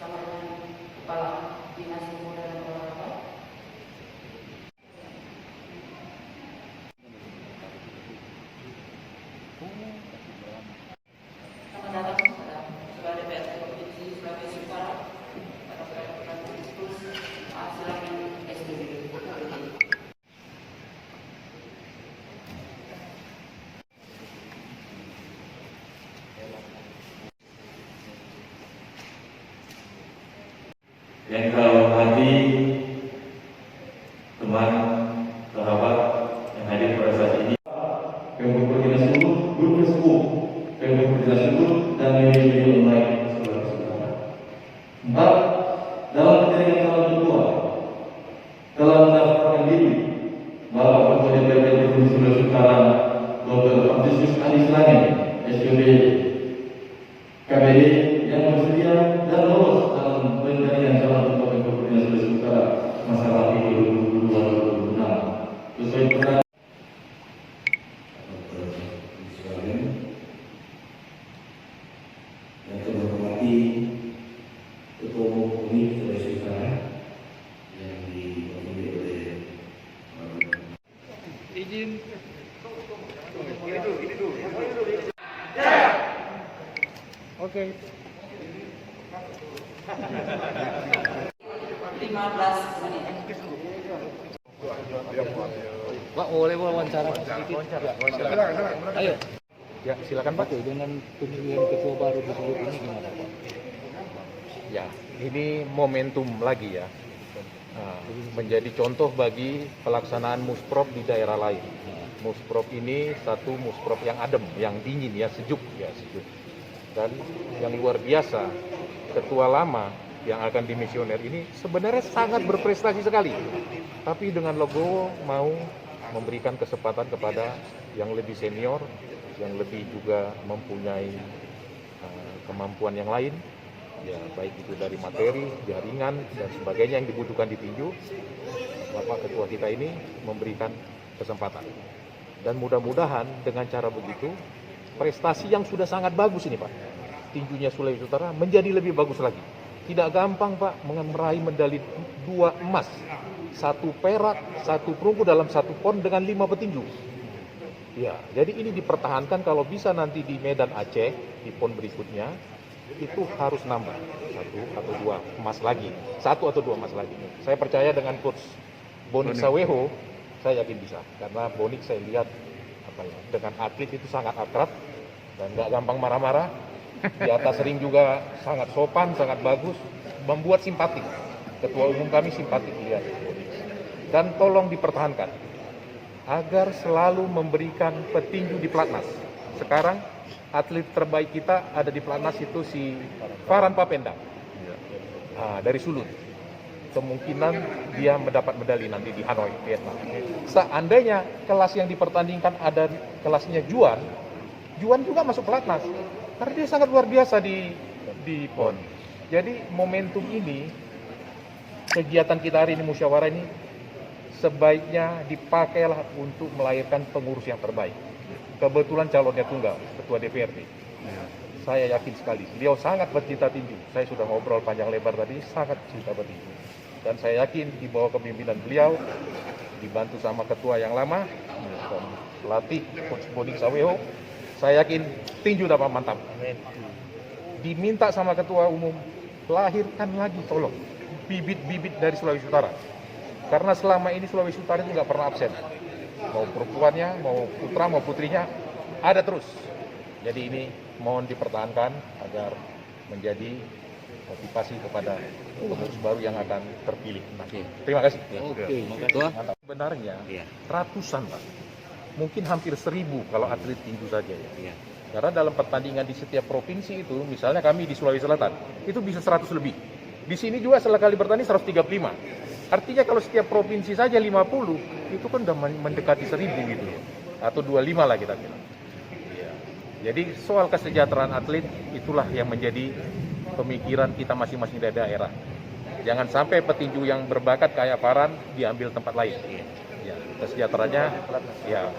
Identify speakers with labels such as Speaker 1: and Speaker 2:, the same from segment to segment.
Speaker 1: bersama dengan Kepala Dinas Pemuda dan Olahraga. Selamat datang kepada Ketua DPRD Provinsi Sulawesi Utara pada perhelatan diskusi silakan SDB.
Speaker 2: Yang kita hormati teman, sahabat yang hadir pada saat ini, Pemkot Provinsi Sulu, Guru Sepuh, Pemkot Provinsi Sulu, dan media online saudara-saudara. 4. Dalam pertandingan calon ketua, telah mendaftarkan diri Bapak Ketua DPRD Provinsi Sulawesi Utara, Dr. Fransiskus Anies Langit, SPB, KBD, yang bersedia dan lolos dalam pertandingan calon ketua Pemkot Provinsi Sulawesi Utara masa bakti 2022-2026 sesuai peraturan.
Speaker 3: Yang kami hormati Ketua Umum UNI Sulawesi Utara yang diwakili oleh
Speaker 4: izin oke
Speaker 1: 15 menit.
Speaker 4: Pak, boleh wawancara sedikit? Ayo. Ya, silakan Pak. Dengan pemilihan ketua baru di Solo ini gimana Pak? Ya, ini momentum lagi ya. Menjadi contoh bagi pelaksanaan Musprov di daerah lain. Musprov ini satu Musprov yang adem, yang dingin ya, sejuk. Dan yang luar biasa, ketua lama yang akan dimisioner ini sebenarnya sangat berprestasi sekali. Tapi dengan logo mau memberikan kesempatan kepada yang lebih senior, yang lebih juga mempunyai kemampuan yang lain, ya baik itu dari materi, jaringan dan sebagainya yang dibutuhkan di tinju. Bapak Ketua kita ini memberikan kesempatan. Dan mudah-mudahan dengan cara begitu, prestasi yang sudah sangat bagus ini Pak, tinjunya Sulawesi Utara menjadi lebih bagus lagi. Tidak gampang Pak meraih medali 2 emas, 1 perak, 1 perunggu dalam 1 pon dengan 5 petinju. Ya, jadi ini dipertahankan kalau bisa nanti di Medan Aceh di pon berikutnya itu harus nambah 1 atau 2 emas lagi, 1 atau 2 emas lagi. Saya percaya dengan coach Bonik Saweho, saya yakin bisa. Karena Bonik saya lihat dengan atlet itu sangat akrab dan nggak gampang marah-marah. Di atas ring juga sangat sopan, sangat bagus, membuat simpatik. Ketua umum kami simpatik lihat Bonik. Dan tolong dipertahankan agar selalu memberikan petinju di pelatnas. Sekarang atlet terbaik kita ada di pelatnas itu si Farhan Papendang dari Sulut. Kemungkinan dia mendapat medali nanti di Hanoi, Vietnam. Seandainya kelas yang dipertandingkan ada kelasnya Juan juga masuk pelatnas. Karena dia sangat luar biasa di PON. Jadi momentum ini, kegiatan kita hari ini, musyawarah ini, sebaiknya dipakailah untuk melahirkan pengurus yang terbaik. Kebetulan calonnya tunggal, Ketua DPRD. Saya yakin sekali, beliau sangat bercinta tinju. Saya sudah ngobrol panjang lebar tadi, sangat cinta bertinju. Dan saya yakin di bawah kepemimpinan beliau, dibantu sama ketua yang lama, dan pelatih Coach Bonik Saweho, saya yakin tinju dapat mantap. Diminta sama ketua umum, lahirkan lagi tolong bibit-bibit dari Sulawesi Utara. Karena selama ini Sulawesi Utara itu nggak pernah absen. Mau perempuannya, mau putra, mau putrinya, ada terus. Jadi ini mohon dipertahankan agar menjadi motivasi kepada pengurus baru yang akan terpilih. Terima kasih. Mantap. Sebenarnya ratusan Pak. Mungkin hampir 1000 kalau atlet tinju saja ya. Karena dalam pertandingan di setiap provinsi itu, misalnya kami di Sulawesi Selatan, itu bisa 100 lebih. Di sini juga setelah kali bertanding 135. Artinya kalau setiap provinsi saja 50, itu kan sudah mendekati 1000 gitu. Atau 25 lah kita bilang. Ya. Jadi soal kesejahteraan atlet itulah yang menjadi pemikiran kita masing-masing dari daerah. Jangan sampai petinju yang berbakat kayak Farhan diambil tempat lain. Ya, kesejahteraannya ya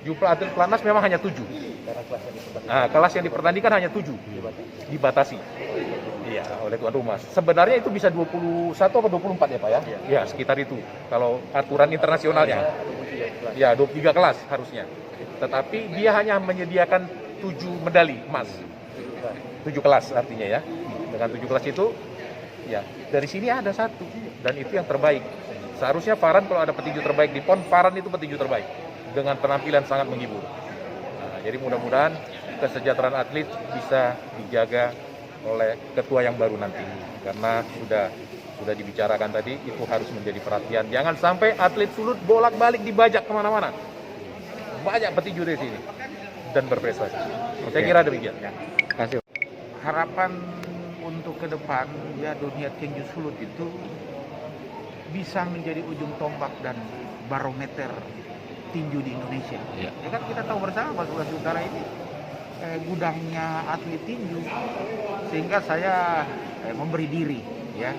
Speaker 4: Jumlah atlet pelatnas memang hanya 7. Nah, kelas yang dipertandingkan hanya 7. Dibatasi. Iya, oleh tuan rumah. Sebenarnya itu bisa 21 atau 24 ya Pak ya? Ya, sekitar itu. Kalau aturan internasionalnya. Ya, 23 kelas harusnya. Tetapi dia hanya menyediakan 7 medali emas. 7 kelas artinya ya. Dengan 7 kelas itu, ya dari sini ada 1. Dan itu yang terbaik. Seharusnya Farhan kalau ada petinju terbaik di PON, Farhan itu petinju terbaik. Dengan penampilan sangat menghibur. Nah, jadi mudah-mudahan kesejahteraan atlet bisa dijaga oleh ketua yang baru nanti. Karena sudah dibicarakan tadi, itu harus menjadi perhatian. Jangan sampai atlet sulut bolak-balik dibajak kemana-mana. Banyak petinju di sini dan berprestasi. Saya kira demikian.
Speaker 5: Kasih.
Speaker 6: Harapan untuk ke depan ya dunia tinju sulut itu bisa menjadi ujung tombak dan barometer tinju di Indonesia. Ya kan kita tahu bersama Sulawesi Utara ini gudangnya atlet tinju, sehingga saya memberi diri ya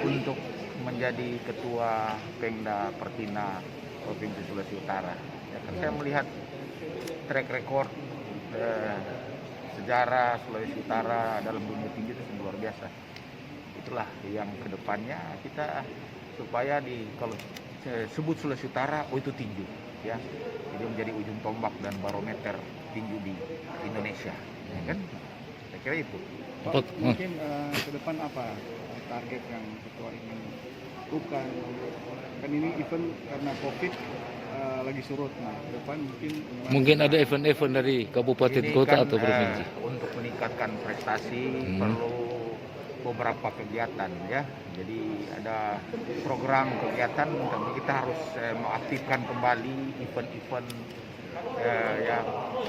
Speaker 6: untuk menjadi ketua Pengda Pertina Provinsi Sulawesi Utara. Ya kan saya melihat track record sejarah Sulawesi Utara dalam dunia tinju itu luar biasa. Itulah yang kedepannya kita supaya kalau sebut Sulawesi Utara, oh itu tinju ya. Jadi menjadi ujung tombak dan barometer tinju di Indonesia, ya kan? Saya kira itu.
Speaker 5: Pak,
Speaker 7: Mungkin ke depan apa target yang ketua ingin lakukan? Kan ini event karena COVID lagi surut. Nah, ke depan
Speaker 5: mungkin ada event-event dari kabupaten
Speaker 6: Ini
Speaker 5: kota
Speaker 6: kan,
Speaker 5: atau provinsi.
Speaker 6: Untuk meningkatkan prestasi perlu beberapa kegiatan ya. Jadi ada program kegiatan, tapi kita harus mengaktifkan kembali event-event yang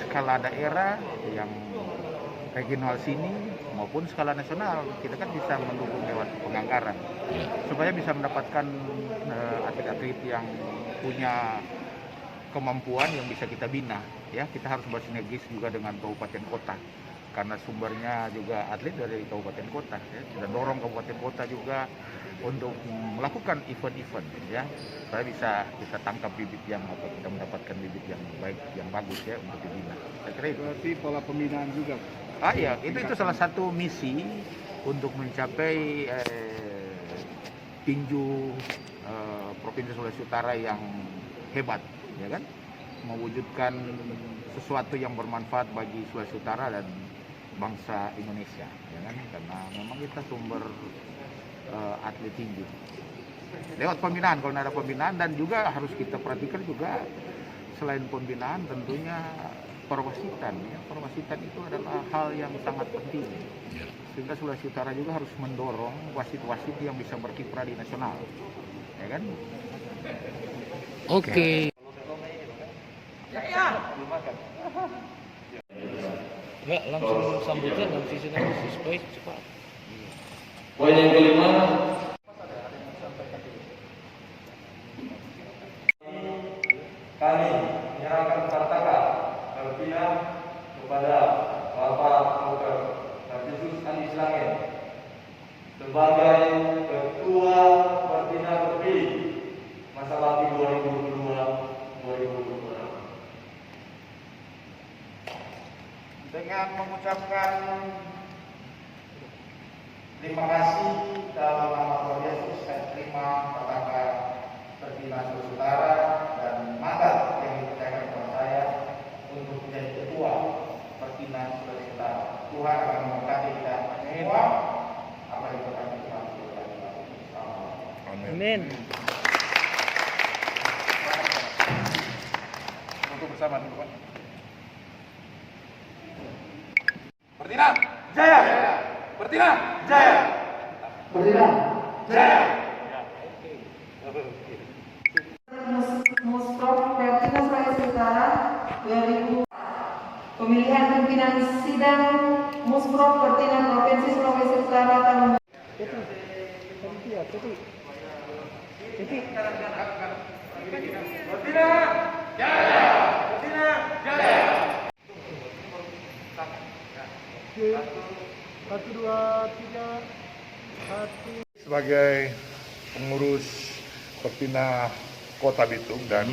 Speaker 6: skala daerah, yang regional sini maupun skala nasional. Kita kan bisa mendukung lewat penganggaran supaya bisa mendapatkan atlet-atlet yang punya kemampuan yang bisa kita bina ya. Kita harus bersinergis juga dengan kabupaten kota karena sumbernya juga atlet dari kabupaten kota ya. Kita dorong kabupaten kota juga untuk melakukan event-event ya, supaya bisa kita tangkap bibit yang atau kita mendapatkan bibit yang baik, yang bagus ya untuk dibina. Saya kira itu.
Speaker 7: berarti pola pembinaan juga.
Speaker 6: Ya, itu salah satu misi untuk mencapai tinju Provinsi Sulawesi Utara yang hebat, ya kan? Mewujudkan sesuatu yang bermanfaat bagi Sulawesi Utara dan bangsa Indonesia, ya kan? Karena memang kita sumber atlet tinju. Lewat pembinaan, kalau ada pembinaan, dan juga harus kita perhatikan juga selain pembinaan tentunya perwasitan. Ya. Perwasitan itu adalah hal yang sangat penting. Sehingga Sulawesi Utara juga harus mendorong wasit-wasit yang bisa berkiprah di nasional, ya kan?
Speaker 5: Oke. Enggak, langsung sambutan dan sisi supaya cepat.
Speaker 2: Poin yang kelima, kami menyerahkan Kartaka terpindah kepada Bapak Dr. Tarsius Andi Slangen sebagai Ketua Pertina terpilih masa bakti 2022-2026.
Speaker 6: Dengan mengucapkan terima kasih dalam nama Tuhan Yesus, saya terima Kartaka Pertina Sulawesi Utara dan mandat yang dipercayakan kepada saya untuk menjadi Ketua Pertina Sulawesi Utara. Tuhan akan memberkati kita semua. Apa yang kami Tuhan.
Speaker 5: Amin.
Speaker 6: Untuk bersama teman-teman. Pertina Jaya. Pertina Jaya. Pertina Jaya.
Speaker 8: Musprov Pertina Sulawesi Utara 2000. Pemilihan pimpinan sidang Musprov Pertina Provinsi Sulawesi Utara tahun
Speaker 6: Pertina Jaya. Pertina Jaya.
Speaker 7: 1, 2, 3, 1.
Speaker 9: Sebagai pengurus Pertina Kota Bitung dan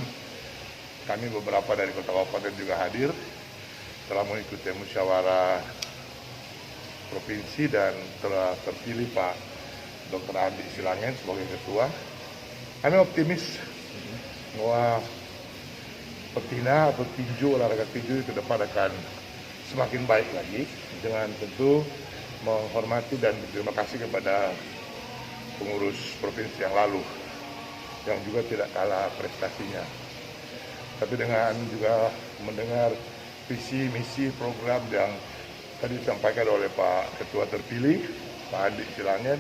Speaker 9: kami beberapa dari kota kabupaten juga hadir telah mengikuti musyawarah provinsi dan telah terpilih Pak Dr. Andi Silangen sebagai ketua. Kami optimis bahwa petina atau tinju, olahraga tinju ke depan akan semakin baik lagi, dengan tentu menghormati dan berterima kasih kepada pengurus provinsi yang lalu yang juga tidak kalah prestasinya. Tapi dengan juga mendengar visi, misi, program yang tadi disampaikan oleh Pak Ketua terpilih, Pak Andi Silangen,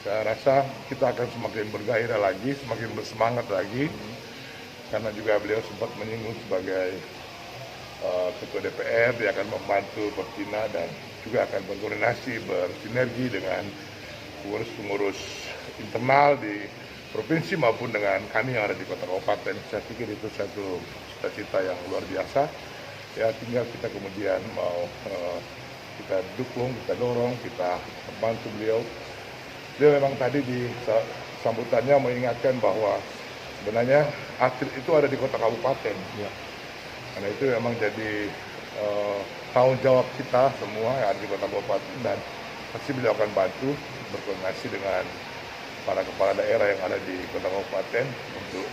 Speaker 9: saya rasa kita akan semakin bergairah lagi, semakin bersemangat lagi, karena juga beliau sempat menyinggung sebagai Ketua DPR, dia akan membantu Pertina dan juga akan berkoordinasi, bersinergi dengan pengurus-pengurus internal di provinsi maupun dengan kami yang ada di kota kabupaten. Saya pikir itu satu cita-cita yang luar biasa. Ya tinggal kita kemudian mau kita dukung, kita dorong, kita bantu beliau. Dia memang tadi di sambutannya mengingatkan bahwa sebenarnya atlet itu ada di kota kabupaten. Ya. Karena itu memang jadi tanggung jawab kita semua yang ada di kota kabupaten, dan pasti beliau akan bantu berkoordinasi dengan para kepala daerah yang ada di kota kabupaten untuk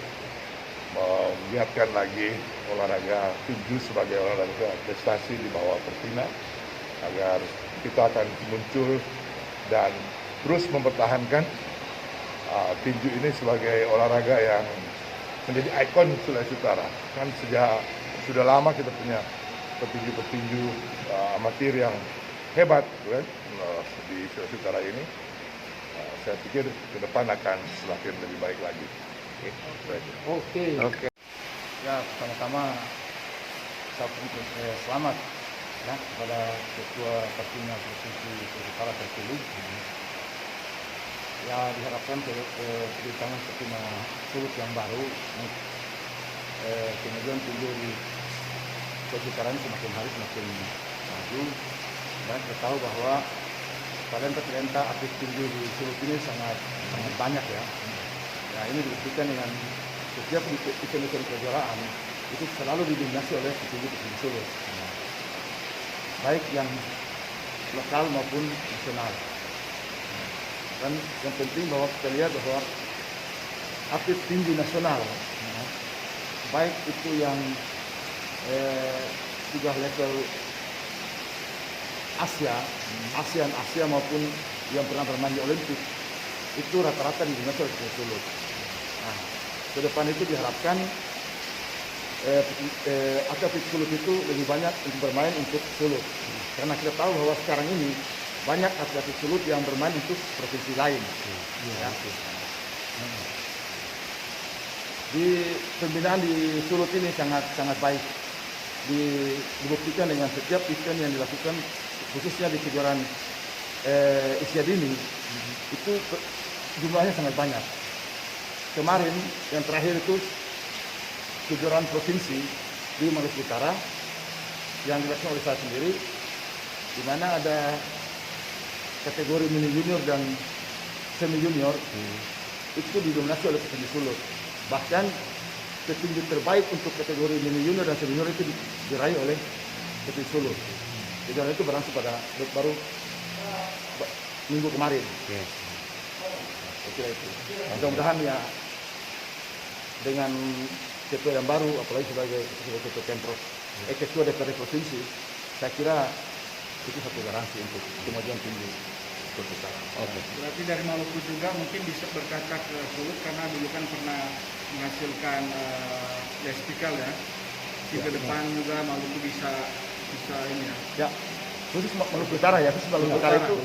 Speaker 9: mengiatkan lagi olahraga tinju sebagai olahraga prestasi di bawah Pertina, agar kita akan muncul dan terus mempertahankan tinju ini sebagai olahraga yang menjadi ikon Sulawesi Utara. Kan sejak sudah lama kita punya petinju-petinju amatir yang hebat, kan, di Sulawesi Utara ini. Saya pikir ke depan akan semakin lebih baik lagi.
Speaker 7: Oke. Ya, pertama-tama selamat ya kepada Ketua Pertina Provinsi Sulawesi Utara terpilih. Ya diharapkan kedatangan Pertina Sulut yang baru, kemudian tinju di Sulawesi Utara ini semakin hari semakin maju, dan kita tahu bahwa talenta atlet tinju di Sulut ini sangat banyak ya. Nah ini dibuktikan dengan setiap event kejuaraan itu selalu didominasi oleh petinju-petinju Sulut, baik yang lokal maupun nasional. Dan yang penting bahwa kita lihat bahwa atlet tinju nasional, baik itu yang sudah level Asia maupun yang pernah bermain di Olimpik, itu rata-rata didominasi oleh Sulut. Nah, ke depan itu diharapkan atlet Sulut itu lebih banyak untuk bermain untuk Sulut, karena kita tahu bahwa sekarang ini banyak atlet Sulut yang bermain untuk provinsi lain. Ya. Di pembinaan di Sulut ini sangat baik, dibuktikan dengan setiap event yang dilakukan, khususnya di kejuaraan usia dini, itu jumlahnya sangat banyak. Kemarin yang terakhir itu kejuaraan provinsi di Maluku Utara yang dilakukan oleh saya sendiri, di mana ada kategori mini junior dan semi junior, itu didominasi oleh petinju Sulut. Bahkan petinju terbaik untuk kategori mini junior dan semi junior itu diraih oleh petinju Sulut. Kejuaraan itu berlangsung pada baru minggu kemarin. Itu. Mudah-mudahan ya dengan ketua yang baru, apalagi sebagai ketua Pemprov, ketua DPR provinsi, saya kira itu satu garansi untuk kemajuan tinju Sulawesi Utara. Berarti dari Maluku juga mungkin bisa berkaca ke Sulut, karena dulu kan pernah menghasilkan Lestikal ya. Di ke depan juga Maluku bisa ini ya.
Speaker 3: Ya, khusus Maluku Utara ya, khusus Maluku Utara itu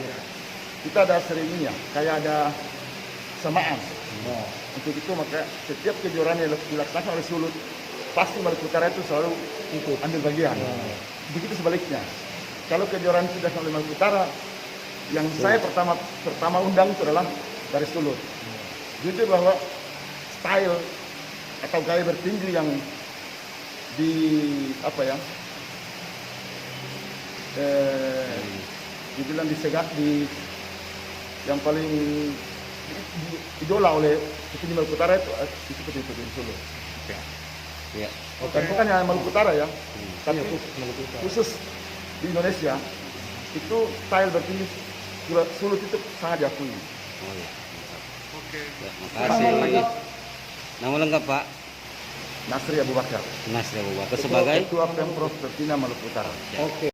Speaker 3: kita ada seringnya, kayak ada samaan. Untuk itu maka setiap kejuaraan yang dilaksanakan oleh Sulut, pasti Maluku Utara itu selalu ikut ambil bagian. Begitu sebaliknya, kalau kejuaraan sudah oleh Maluku Utara, yang saya pertama undang itu adalah dari Sulut. Jujur bahwa style atau gaya bertinju yang dibilang yang paling idola oleh petinju Maluku Utara itu petinju Sulut.
Speaker 10: Ya.
Speaker 3: Dan bukan hanya Maluku Utara ya, tapi khusus di Indonesia itu style bertinju Sulut itu sangat diakui.
Speaker 10: Oh ya. Oke. Ya, makasih. Nama lengkap Pak?
Speaker 3: Nasri Abu Bakar.
Speaker 10: Nasri Abu Bakar sebagai
Speaker 3: Ketua Pemprov Pertina Maluku Utara.
Speaker 10: Oke.